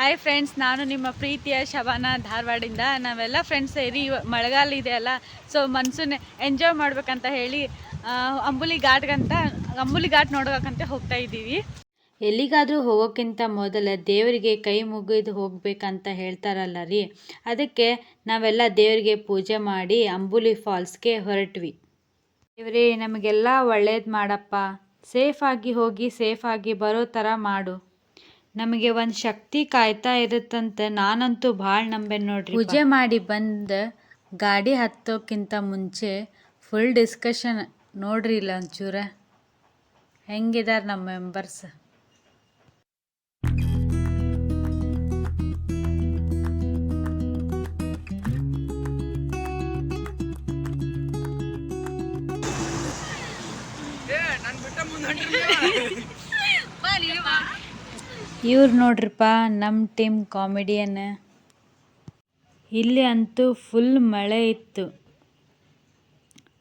Hi friends, ನಾನು ನಿಮ್ಮ ಪ್ರೀತಿಯ ಶಬಾನ ಧಾರವಾಡಿಂದ. ನಾವೆಲ್ಲ ಫ್ರೆಂಡ್ಸ್ ಸೇರಿ ಮಳೆಗಾಲ ಇದೆ ಅಲ್ಲ, ಸೊ ಮನ್ಸೂನ್ ಎಂಜಾಯ್ ಮಾಡ್ಬೇಕಂತ ಹೇಳಿ ಅಂಬುಲಿ ಘಾಟ್ ನೋಡೋಕಂತ ಹೋಗ್ತಾ ಇದ್ದೀವಿ. ಎಲ್ಲಿಗಾದರೂ ಹೋಗೋಕ್ಕಿಂತ ಮೊದಲು ದೇವರಿಗೆ ಕೈ ಮುಗಿದು ಹೋಗ್ಬೇಕಂತ ಹೇಳ್ತಾರಲ್ಲ ರೀ, ಅದಕ್ಕೆ ನಾವೆಲ್ಲ ದೇವರಿಗೆ ಪೂಜೆ ಮಾಡಿ ಅಂಬುಲಿ ಫಾಲ್ಸ್ಗೆ ಹೊರಟ್ವಿ. ದೇವರೇ, ನಮಗೆಲ್ಲ ಒಳ್ಳೇದು ಮಾಡಪ್ಪ, ಸೇಫಾಗಿ ಹೋಗಿ ಸೇಫಾಗಿ ಬರೋ ಥರ ಮಾಡು. ನಮಗೆ ಒಂದು ಶಕ್ತಿ ಕಾಯ್ತಾ ಇರುತ್ತಂತ ನಾನಂತೂ ಭಾಳ ನಂಬೇನ್ ನೋಡ್ರಿ. ಪೂಜೆ ಮಾಡಿ ಬಂದು ಗಾಡಿ ಹತ್ತೋಕ್ಕಿಂತ ಮುಂಚೆ ಫುಲ್ ಡಿಸ್ಕಷನ್ ನೋಡ್ರಿ. ಇಲ್ಲ ಒಂಚೂರ ಹೆಂಗಿದಾರ ನಮ್ಮ ಮೆಂಬರ್ಸ್. ಇವ್ರು ನೋಡ್ರಿಪ್ಪ ನಮ್ಮ ಟೀಮ್ ಕಾಮಿಡಿಯನ್. ಇಲ್ಲಿ ಅಂತೂ ಫುಲ್ ಮಳೆ ಇತ್ತು,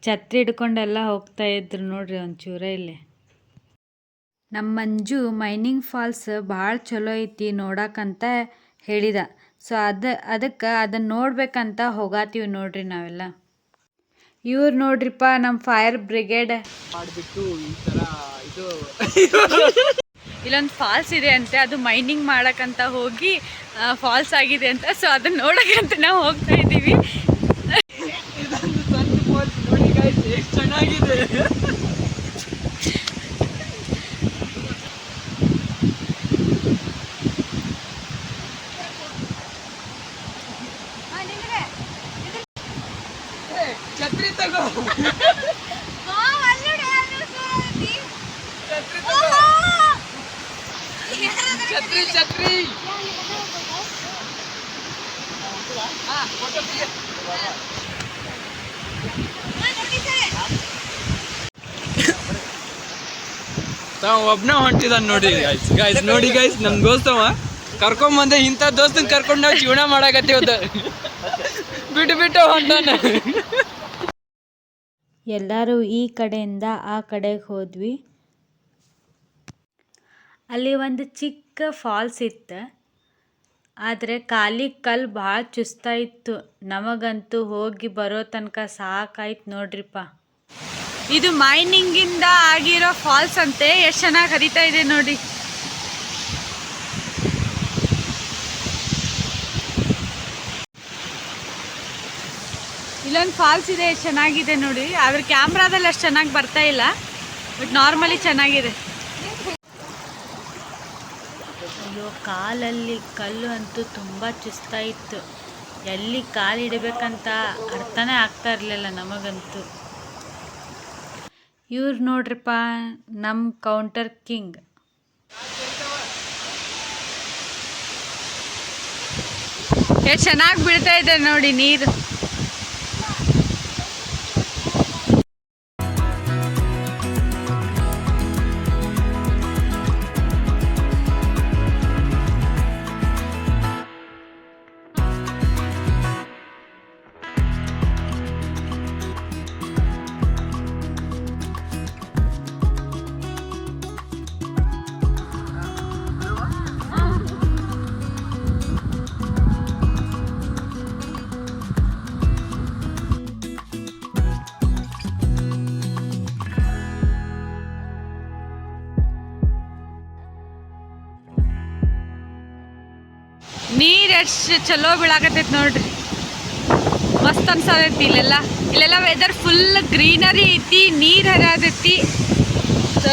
ಛತ್ರಿ ಹಿಡ್ಕೊಂಡೆಲ್ಲ ಹೋಗ್ತಾ ಇದ್ರು ನೋಡ್ರಿ ಒಂಚೂರ. ಇಲ್ಲಿ ನಮ್ಮ ಮಂಜು ಮೈನಿಂಗ್ ಫಾಲ್ಸ್ ಭಾಳ ಚಲೋ ಐತಿ ನೋಡಕ್ಕಂತ ಹೇಳಿದ. ಸೊ ಅದಕ್ಕೆ ಅದನ್ನು ನೋಡ್ಬೇಕಂತ ಹೋಗಾತೀವಿ ನೋಡ್ರಿ ನಾವೆಲ್ಲ. ಇವ್ರು ನೋಡ್ರಿಪ್ಪ ನಮ್ಮ ಫೈರ್ ಬ್ರಿಗೇಡ್. ಮಾಡಿಬಿಟ್ಟು ಈ ಥರ ಇದು ಇಲ್ಲೊಂದು ಫಾಲ್ಸ್ ಇದೆ ಅಂತೆ, ಅದು ಮೈನಿಂಗ್ ಮಾಡಕ್ಕಂತ ಹೋಗಿ ಫಾಲ್ಸ್ ಆಗಿದೆ ಅಂತ. ಸೊ ಅದನ್ನ ನೋಡಕ್ಕಂತ ನಾವು ಹೋಗ್ತಾ ಇದ್ದೀವಿ. ಚೆನ್ನಾಗಿದೆ. ಛತ್ರಿ ತಗೋ. ಛತ್ರಿ ಛತ್ರಿ ಒಬ್ನ ಹೊಂಟಿದಾನ ನೋಡಿ ಗೈಸ್. ನೋಡಿ ಗೈಸ್, ನಮ್ ದೋಸ್ತವ ಕರ್ಕೊಂಬಂದೆ. ಇಂಥ ದೋಸ್ತನ್ ಕರ್ಕೊಂಡು ನಾವು ಜೀವನ ಮಾಡಾಕತ್ತೀವತ್ತ ಬಿಟ್ಟು ಹೊಂಟಾನ. ಎಲ್ಲರೂ ಈ ಕಡೆಯಿಂದ ಆ ಕಡೆಗೆ ಹೋದ್ವಿ. ಅಲ್ಲಿ ಒಂದು ಚಿಕ್ಕ ಫಾಲ್ಸ್ ಇತ್ತು, ಆದರೆ ಖಾಲಿ ಕಲ್ಲು ಭಾಳ ಚುಸ್ತಾ ಇತ್ತು. ನಮಗಂತೂ ಹೋಗಿ ಬರೋ ತನಕ ಸಾಕಾಯ್ತು ನೋಡ್ರಿಪ್ಪ. ಇದು ಮೈನಿಂಗಿಂದ ಆಗಿರೋ ಫಾಲ್ಸ್ ಅಂತೆ. ಎಷ್ಟು ಚೆನ್ನಾಗಿ ಹರಿತಾ ಇದೆ ನೋಡಿ. ಇಲ್ಲೊಂದು ಫಾಲ್ಸ್ ಇದೆ, ಎಷ್ಟು ಚೆನ್ನಾಗಿದೆ ನೋಡಿ. ಆದ್ರೆ ಕ್ಯಾಮ್ರಾದಲ್ಲಿ ಅಷ್ಟು ಚೆನ್ನಾಗಿ ಬರ್ತಾ ಇಲ್ಲ, ಬಟ್ ನಾರ್ಮಲಿ ಚೆನ್ನಾಗಿದೆ. ಅಯ್ಯೋ, ಕಾಲಲ್ಲಿ ಕಲ್ಲು ಅಂತೂ ತುಂಬ ಚುಸ್ತಾ ಇತ್ತು. ಎಲ್ಲಿ ಕಾಲು ಇಡಬೇಕಂತ ಅರ್ಥನೇ ಆಗ್ತಾ ಇರಲಿಲ್ಲ ನಮಗಂತೂ. ಇವ್ರು ನೋಡ್ರಿಪ್ಪ ನಮ್ಮ ಕೌಂಟರ್ ಕಿಂಗ್. ಎಷ್ಟು ಚೆನ್ನಾಗಿ ಬೀಳ್ತಾ ಇದೆ ನೋಡಿ ನೀರು. ನೀರು ಎಷ್ಟು ಚಲೋ ಬೀಳಾಕತ್ತೈತಿ ನೋಡ್ರಿ, ಮಸ್ತ್ ಅನ್ಸತೈತಿ. ಇಲ್ಲೆಲ್ಲ ವೆದರ್ ಫುಲ್ ಗ್ರೀನರಿ ಐತಿ, ನೀರು ಹರಿಯತೈತಿ. ಸೊ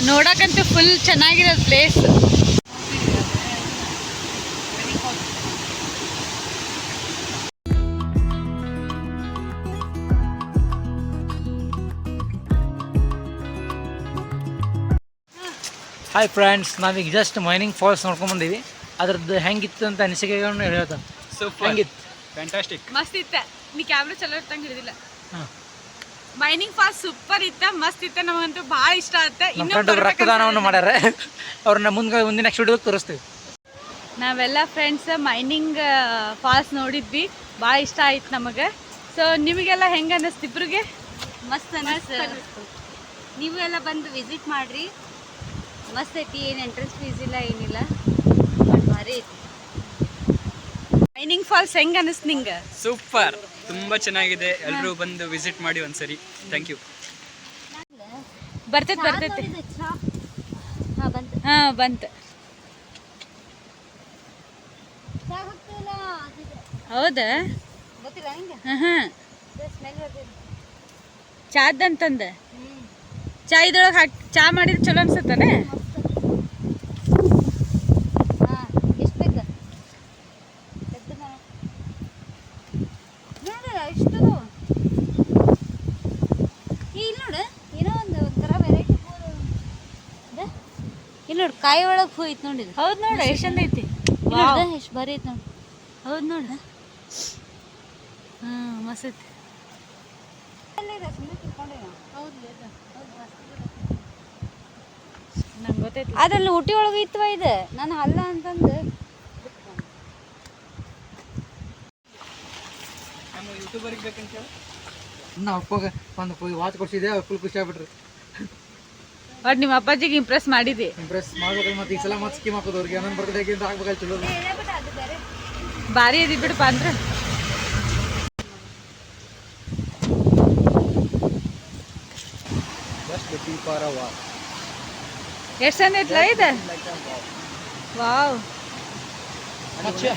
ನೋಡಕ್ಕಂತೂ ಫುಲ್ ಚೆನ್ನಾಗಿರೋದು ಪ್ಲೇಸ್. ಹಾಯ್ ಫ್ರೆಂಡ್ಸ್, ನಾವೀಗ ಜಸ್ಟ್ ಮೈನಿಂಗ್ ಫಾಲ್ಸ್ ನೋಡ್ಕೊಂಡ್ಬಂದೀವಿ. ಅದ್ರದ್ದು ಹೆಂಗಿತ್ತು ಅಂತ ಅನಿಸಿಕೆಗಳನ್ನ ಹೇಳ್ತಾ. ಹೆಂಗಿತ್ತು? ಫ್ಯಾಂಟಾಸ್ಟಿಕ್, ಮಸ್ತ್ ಇತ್ತ. ನೀ ಕ್ಯಾಮ್ರಾ ಚಲೋ ಇರ್ತಂಗೆ ಹಿಡಿದಿಲ್ಲ. ಮೈನಿಂಗ್ ಫಾಲ್ಸ್ ಸೂಪರ್ ಇತ್ತ, ಮಸ್ತ್ ಇತ್ತ. ನಮಗಂತೂ ಭಾಳ ಇಷ್ಟ ಆಗುತ್ತೆ. ಇನ್ನೊಂದು ರಕ್ತದಾನವನ್ನು ಮಾಡ್ಯಾರ, ಅವ್ರನ್ನ ಮುಂದಿನ ನೆಕ್ಸ್ಟ್ ವಿಡಿಯೋ ತೋರಿಸ್ತೀವಿ. ನಾವೆಲ್ಲ ಫ್ರೆಂಡ್ಸ್ ಮೈನಿಂಗ್ ಫಾಲ್ಸ್ ನೋಡಿದ್ವಿ, ಭಾಳ ಇಷ್ಟ ಆಯ್ತು ನಮಗೆ. ಸೊ ನಿಮಗೆಲ್ಲ ಹೆಂಗೆ ಅನ್ನಿಸ್ತು ಇಬ್ರಿಗೆ? ಮಸ್ತ್ ಅನ್ನಿಸ್ತು. ನೀವು ಎಲ್ಲ ಬಂದು ವಿಸಿಟ್ ಮಾಡಿರಿ, ಮಸ್ತ್ ಐತಿ. ಏನು ಎಂಟ್ರೆನ್ಸ್ ಫೀಸ್ ಇಲ್ಲ, ಏನಿಲ್ಲ, ಬಟ್ ಭಾರಿ ಐತಿ. ಮೈನಿಂಗ್ ಫಾಲ್ಸ್ ಹೆಂಗ್ ಅನಿಸ್ತು ನಿಂಗೆ? ಸೂಪರ್, ತುಂಬ ಚೆನ್ನಾಗಿದೆ. ಎಲ್ಲರೂ ಬಂದು ವಿಸಿಟ್ ಮಾಡಿ ಒಂದ್ಸರಿ. Thank you. ಬರ್ತೈತಿ ಹಾ ಬಂತು. ಹೌದಾ? ಚಾದಂತಂದ ಚಾ ಇದ್ರೊಳಗೆ ಹಾಕಿ ಚಾ ಮಾಡಿದ್ರೆ ಚಲೋ ಅನ್ಸತ್ತಾನೆ. ಇಲ್ಲಿ ನೋಡಿ ಕಾಯಿ ಒಳಗೆ ಹೂ ಐತಿ ನೋಡಿದ್. ಹೌದು ನೋಡ ಎಷ್ಟು ಚಂದ ಐತಿ. ಎಷ್ಟು ಬರೀ ಐತಿ ನೋಡಿ. ಹೌದು ನೋಡ. ಮಸ್ತ್ ಐತಿ. ನಂಗೆ ಗೊತ್ತೈತಿ. ಅದ್ರಲ್ಲಿ ಊಟಿ ಒಳಗೆ ಇತ್ತವ ಇದು. ನಾನು ಅಲ್ಲ ಅಂತಂದು ನಮ್ಮ ಯೂಟ್ಯೂಬರ್ಗೆ ಬೇಕಂತ ಹೇಳಿ ನಾ ಅಪ್ಪಗೆ ಒಂದು ವಾಚ್ ಕೊಡ್ಸಿದ್ದೆ, ಅವ್ರು ಫುಲ್ ಖುಷಿ ಆಗ್ಬಿಟ್ರಿ. ಬಟ್ ನಿಮ್ಮ ಅಪ್ಪಾಜಿಗೆ ಇಂಪ್ರೆಸ್ ಮಾಡಿದಿ. ಇಂಪ್ರೆಸ್ ಮಾಡ್ಬೇಕು. ಮತ್ತೆ ಈ ಸಲ ಮತ್ತೆ ಸ್ಕೀಮ್ ಹಾಕೋದು ಅವ್ರಿಗೆ ನನ್ನ ಬರ್ತ್ಡೇಗೆ ಅಂತ ಹಾಕ್ಬೇಕಲ್ಲ ಚಲೋ. ಭಾರಿ ಅದಿ ಬಿಡಪ್ಪ ಅಂದ್ರೆ. ಎಷ್ಟು ಚಂದ ಐತ್ಲ ಇದು. ವಾವ್,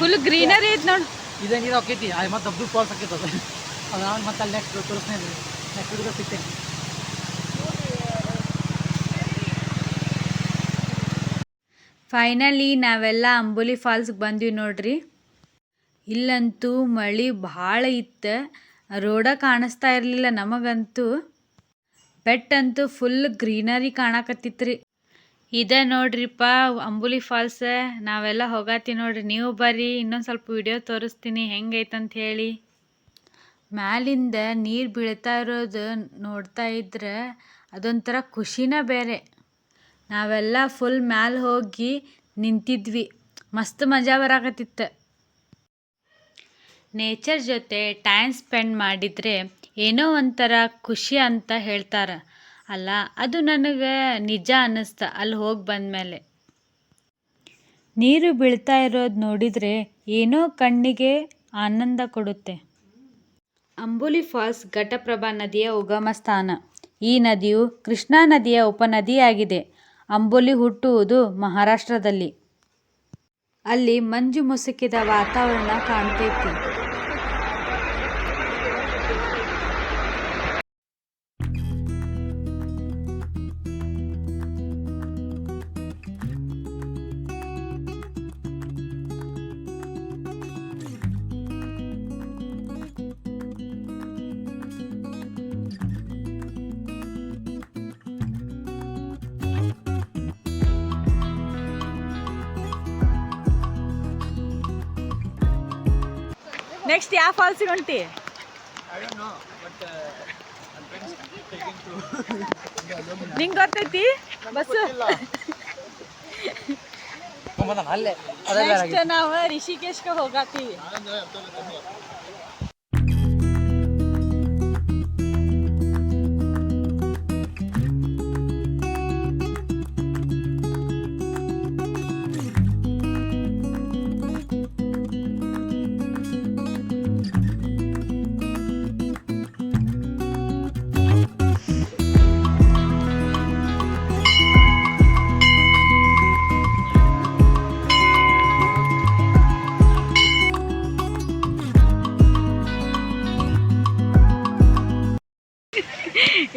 ಫುಲ್ ಗ್ರೀನರಿ ಐತಿ ನೋಡು. ಇದೇ ನೀರು ಹಾಕೈತಿ ಮತ್ತೆ ಅಬ್ದುಲ್ ಫಾಲ್ಸ್ ಹಾಕೈತೆ ಅದು. ನಾನು ಮತ್ತೆ ಅಲ್ಲಿ ನೆಕ್ಸ್ಟ್ ತೋರಿಸ್ತೀನಿ. Next video ಸಿಗ್ತೇನೆ. ಫೈನಲಿ ನಾವೆಲ್ಲ ಅಂಬೋಲಿ ಫಾಲ್ಸ್ಗೆ ಬಂದ್ವಿ ನೋಡ್ರಿ. ಇಲ್ಲಂತೂ ಮಳೆ ಭಾಳ ಇತ್ತು, ರೋಡ ಕಾಣಿಸ್ತಾ ಇರಲಿಲ್ಲ ನಮಗಂತೂ. ಬೆಟ್ಟಂತೂ ಫುಲ್ ಗ್ರೀನರಿ ಕಾಣಕತ್ತಿತ್ರಿ. ಇದೇ ನೋಡ್ರಿಪ್ಪ ಅಂಬೋಲಿ ಫಾಲ್ಸ್. ನಾವೆಲ್ಲ ಹೋಗಾತಿ ನೋಡ್ರಿ, ನೀವು ಬರ್ರಿ, ಇನ್ನೊಂದು ಸ್ವಲ್ಪ ವಿಡಿಯೋ ತೋರಿಸ್ತೀನಿ ಹೆಂಗೈತಂತ ಹೇಳಿ. ಮ್ಯಾಲಿಂದ ನೀರು ಬೀಳ್ತಾ ಇರೋದು ನೋಡ್ತಾ ಇದ್ರೆ ಅದೊಂಥರ ಖುಷಿನ ಬೇರೆ. ನಾವೆಲ್ಲ ಫುಲ್ ಮ್ಯಾಲೆ ಹೋಗಿ ನಿಂತಿದ್ವಿ, ಮಸ್ತ್ ಮಜಾ ಬರಾಕತ್ತಿತ್ತು. ನೇಚರ್ ಜೊತೆ ಟೈಮ್ ಸ್ಪೆಂಡ್ ಮಾಡಿದರೆ ಏನೋ ಒಂಥರ ಖುಷಿ ಅಂತ ಹೇಳ್ತಾರೆ ಅಲ್ಲ, ಅದು ನನಗೆ ನಿಜ ಅನ್ನಿಸ್ತ ಅಲ್ಲಿ ಹೋಗಿ ಬಂದಮೇಲೆ. ನೀರು ಬೀಳ್ತಾ ಇರೋದು ನೋಡಿದರೆ ಏನೋ ಕಣ್ಣಿಗೆ ಆನಂದ ಕೊಡುತ್ತೆ. ಅಂಬೋಲಿ ಫಾಲ್ಸ್ ಘಟಪ್ರಭಾ ನದಿಯ ಉಗಮ ಸ್ಥಾನ. ಈ ನದಿಯು ಕೃಷ್ಣಾ ನದಿಯ ಉಪನದಿಯಾಗಿದೆ. ಅಂಬೋಲಿ ಹುಟ್ಟುವುದು ಮಹಾರಾಷ್ಟ್ರದಲ್ಲಿ. ಅಲ್ಲಿ ಮಂಜು ಮುಸುಕಿದ ವಾತಾವರಣ ಕಾಣ್ತೈತಿ. ನೆಕ್ಸ್ಟ್ ಯಾವ ಫಾಲ್ಸಿಗೆ ಹೊಂಟಿ? ನಿಂಗೆ ಗೊತ್ತೈತಿ ಬಸ್ಸು? ನೆಕ್ಸ್ಟ್ ನಾವು ರಿಷಿಕೇಶ್ಗೆ ಹೋಗಾತೀವಿ.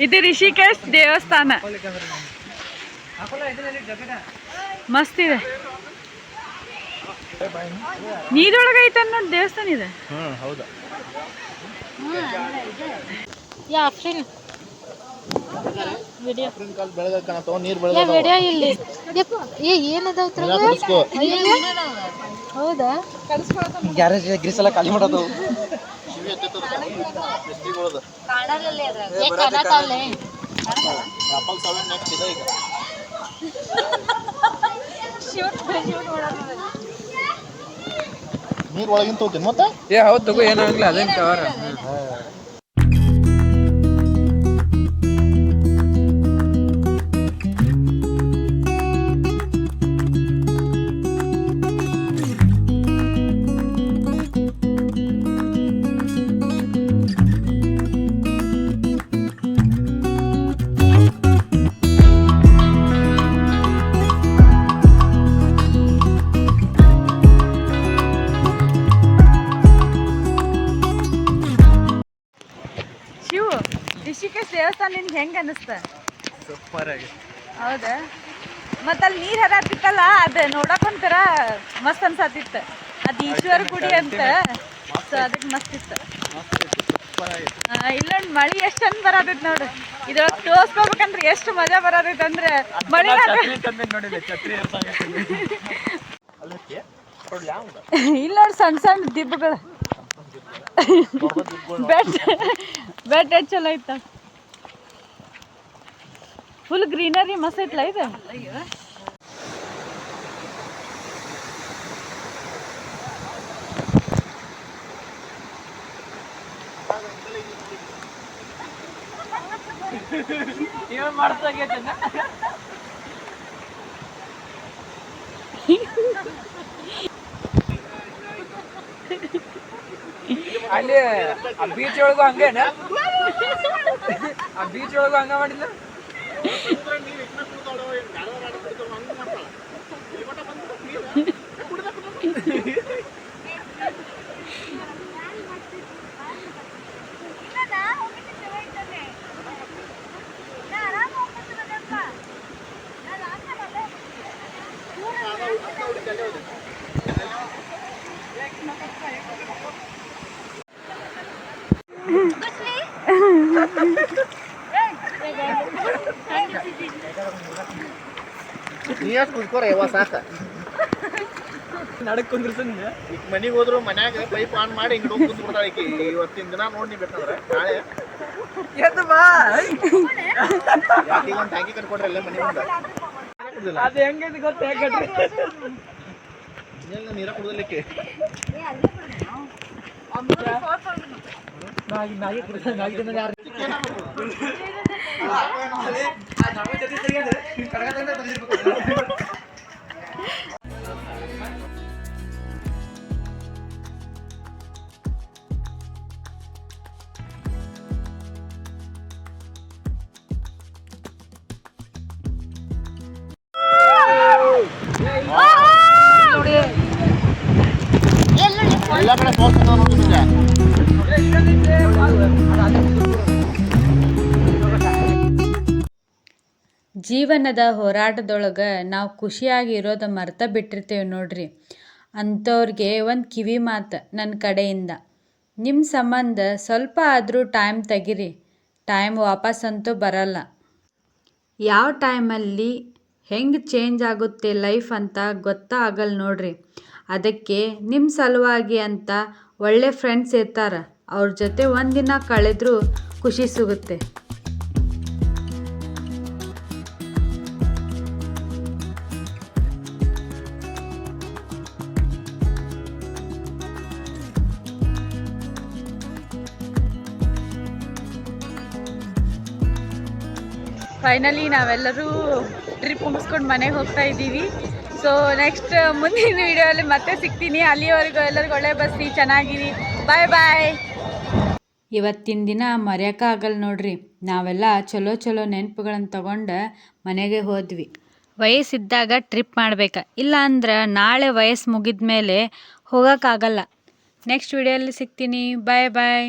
ಇದು ರಿಷಿಕೇಶ್ ದೇವಸ್ಥಾನ, ಮಸ್ತ್ ಇದೆ. ನೀರೊಳಗೆ ಐತೆ ನೋಡಿ ದೇವಸ್ಥಾನ ಇದೆ. ಹೌದಾ? ಗ್ಯಾರೇಜ್ ಗ್ರೀಸ್ ಎಲ್ಲ ಖಾಲಿ ಮಾಡೋದು. ನೀರ್ ಒಳಗಿಂತ ಹೋಗ್ತೀನಿ ಮತ್ತೆ ಹೌದು ತಗೋ, ಏನಾಗಲ್ಲ ಅದೇನು ಕವರ್. ದೇವಸ್ಥಾನ ನಿನ್ಗೆ ಹೆಂಗೆ ಅನ್ನಿಸ್ತ? ಸೂಪರ್ ಆಗಿ. ಹೌದಾ? ಮತ್ತು ಅಲ್ಲಿ ನೀರು ಹರಿಯತ್ತಿತ್ತಲ್ಲ, ಅದು ನೋಡಕ್ಕೆ ಒಂಥರ ಮಸ್ತ್ ಅನ್ಸತ್ತಿತ್ತು. ಅದು ಈಶ್ವರ ಗುಡಿ ಅಂತ, ಸೊ ಅದಕ್ಕೆ ಮಸ್ತ್ ಇತ್ತು. ಇಲ್ಲೊಂದು ಮಳೆ ಎಷ್ಟು ಚಂದ ಬರತೈತೆ ನೋಡು. ಇದ್ರೊಳಗೆ ತೋರ್ಸ್ಕೋಬೇಕಂದ್ರೆ ಎಷ್ಟು ಮಜಾ ಬರತೈತೆ ಅಂದ್ರೆ ಮಳೆ ಇಲ್ಲ ನೋಡಿ, ಸಣ್ಣ ಸಣ್ಣ ದಿಬ್ಬಗಳು. ಬೆಡ್ ಎಷ್ಟು ಚಲೋ ಐತ, ಫುಲ್ ಗ್ರೀನರಿ ಮಸ್ತ್ ಐತ್ಲ ಇದು. ಅಲ್ಲಿ ಆ ಬೀಚ್ ಒಳಗೂ ಹಂಗೇನ? ಆ ಬೀಚ್ ಒಳಗೂ ಹಂಗ ಮಾಡಿಲ್ಲ? ನೀ ಅಷ್ಟು ಕುದ್ಕೋರ ಯಾವ ಸಾಕ ನಡಕ್ ಕುಂದ್ರಸ. ಈಗ ಮನೆಗೆ ಹೋದ್ರು ಮನ್ಯಾಗ ಪೈಪ್ ಆನ್ ಮಾಡಿ ಹಿಂಗೆ ಹೋಗಿ ಕುಂದ್ಬಿಡ್ತಾಳೆ ಈಕಿ. ಇವತ್ತಿನ ದಿನ ನೋಡಿ ನೀ ಬೇಕಂದ್ರೆ ನಾಳೆ ಎದ್ದು ಬಾ. ಯಾಕೆ ಒಂದು ಟ್ಯಾಂಕಿ ಕಟ್ಕೊಡ್ರಿ ಎಲ್ಲ ಮನೆ ಮುಂದೆ. ಅದು ಹೆಂಗೈತಿ ಗೊತ್ತ? ಕಟ್ರಿ ನೀರ ಕುಡ್ದಲಿಕ್ಕೆ ಎಲ್ಲ ಕಡೆ ಜೀವನದ ಹೋರಾಟದೊಳಗೆ ನಾವು ಖುಷಿಯಾಗಿ ಇರೋದು ಮರ್ತ ಬಿಟ್ಟಿರ್ತೇವೆ ನೋಡ್ರಿ. ಅಂಥವ್ರಿಗೆ ಒಂದು ಕಿವಿ ಮಾತು ನನ್ನ ಕಡೆಯಿಂದ, ನಿಮ್ಮ ಸಂಬಂಧ ಸ್ವಲ್ಪ ಆದರೂ ಟೈಮ್ ತೆಗಿರಿ. ಟೈಮ್ ವಾಪಸ್ಸಂತೂ ಬರಲ್ಲ. ಯಾವ ಟೈಮಲ್ಲಿ ಹೆಂಗೆ ಚೇಂಜ್ ಆಗುತ್ತೆ ಲೈಫ್ ಅಂತ ಗೊತ್ತಾಗಲ್ಲ ನೋಡ್ರಿ. ಅದಕ್ಕೆ ನಿಮ್ಮ ಸಲುವಾಗಿ ಅಂತ ಒಳ್ಳೆ ಫ್ರೆಂಡ್ಸ್ ಇರ್ತಾರೆ, ಅವ್ರ ಜೊತೆ ಒಂದಿನ ಕಳೆದ್ರೂ ಖುಷಿ ಸಿಗುತ್ತೆ. ಫೈನಲಿ ನಾವೆಲ್ಲರೂ ಟ್ರಿಪ್ ಮುಗಿಸ್ಕೊಂಡು ಮನೆಗೆ ಹೋಗ್ತಾ ಇದ್ದೀವಿ. ಸೊ ನೆಕ್ಸ್ಟ್ ಮುಂದಿನ ವಿಡಿಯೋಲ್ಲಿ ಮತ್ತೆ ಸಿಗ್ತೀನಿ. ಅಲ್ಲಿವರೆಗೂ ಎಲ್ಲರಿಗೂ ಒಳ್ಳೆ ಬಸ್ಸಿ, ಚೆನ್ನಾಗಿರಿ, ಬಾಯ್ ಬಾಯ್. ಇವತ್ತಿನ ದಿನ ಮರೆಯೋಕ್ಕಾಗಲ್ಲ ನೋಡ್ರಿ. ನಾವೆಲ್ಲ ಚಲೋ ಚಲೋ ನೆನಪುಗಳನ್ನು ತಗೊಂಡು ಮನೆಗೆ ಹೋದ್ವಿ. ವಯಸ್ಸಿದ್ದಾಗ ಟ್ರಿಪ್ ಮಾಡ್ಬೇಕು, ಇಲ್ಲ ಅಂದ್ರೆ ನಾಳೆ ವಯಸ್ಸು ಮುಗಿದ ಮೇಲೆ ಹೋಗೋಕ್ಕಾಗಲ್ಲ. ನೆಕ್ಸ್ಟ್ ವಿಡಿಯೋಲ್ಲಿ ಸಿಗ್ತೀನಿ, ಬಾಯ್ ಬಾಯ್.